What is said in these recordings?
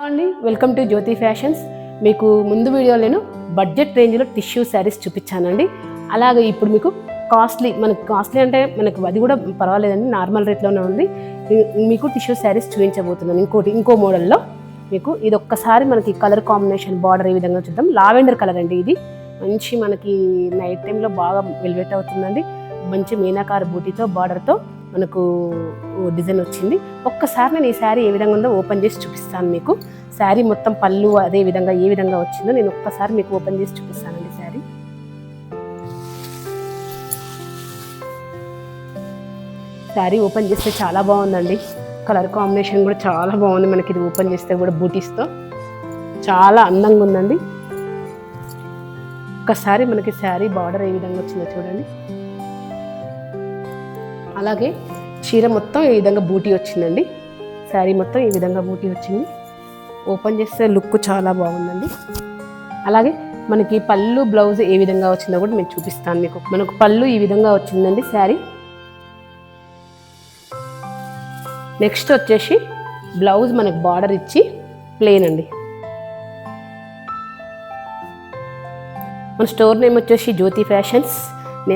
అండి welcome to Jyothi fashions. మీకు ముందు వీడియోలో నేను బడ్జెట్ రేంజ్లో టిష్యూ శారీస్ చూపించానండి. అలాగే ఇప్పుడు మీకు కాస్ట్లీ అంటే మనకు అది కూడా పర్వాలేదండి, నార్మల్ రేట్లోనే ఉంది. మీకు టిష్యూ శారీస్ చూపించబోతున్నాను. ఇంకో మోడల్లో మీకు ఇది ఒక్కసారి మనకి కలర్ కాంబినేషన్ బార్డర్ ఈ విధంగా చూద్దాం. లావెండర్ కలర్ అండి. ఇది మంచి మనకి నైట్ టైంలో బాగా వెల్వెట్ అవుతుందండి. మంచి మీనాకార బూటీతో బార్డర్తో మనకు డిజైన్ వచ్చింది. ఒక్కసారి నేను ఈ శారీ ఏ విధంగా ఉందో ఓపెన్ చేసి చూపిస్తాను. మీకు శారీ మొత్తం పళ్ళు అదే విధంగా ఏ విధంగా వచ్చిందో నేను ఒక్కసారి మీకు ఓపెన్ చేసి చూపిస్తానండి. శారీ ఓపెన్ చేస్తే చాలా బాగుందండి. కలర్ కాంబినేషన్ కూడా చాలా బాగుంది. మనకి ఇది ఓపెన్ చేస్తే కూడా బూటీస్తో చాలా అందంగా ఉందండి. ఒక్కసారి మనకి శారీ బార్డర్ ఏ విధంగా వచ్చిందో చూడండి. అలాగే చీర మొత్తం ఈ విధంగా బూటీ వచ్చిందండి. శారీ మొత్తం ఈ విధంగా బూటీ వచ్చింది. ఓపెన్ చేస్తే లుక్ చాలా బాగుందండి. అలాగే మనకి పళ్ళు బ్లౌజ్ ఏ విధంగా వచ్చిందో కూడా నేను చూపిస్తాను మీకు. మనకు పళ్ళు ఈ విధంగా వచ్చిందండి శారీ. నెక్స్ట్ వచ్చేసి బ్లౌజ్ మనకు బార్డర్ ఇచ్చి ప్లెయిన్ అండి. మన స్టోర్ నేమ్ వచ్చేసి Jyothi fashions,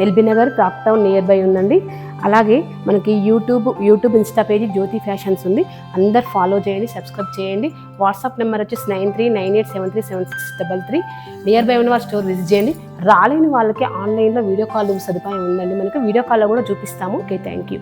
LB Nagar, crop town near by ఉందండి. అలాగే మనకి YouTube insta page Jyothi fashions ఉంది. అందరు ఫాలో చేయండి, సబ్స్క్రైబ్ చేయండి. వాట్సాప్ నెంబర్ వచ్చేసి 9398733633. నియర్ బై ఉన్న వాళ్ళ స్టోర్ విజిట్ చేయండి. రాలేని వాళ్ళకి ఆన్లైన్లో వీడియో కాల్ సదుపాయం ఉందండి. మనకి వీడియో కాల్లో కూడా చూపిస్తాము. Okay, thank you.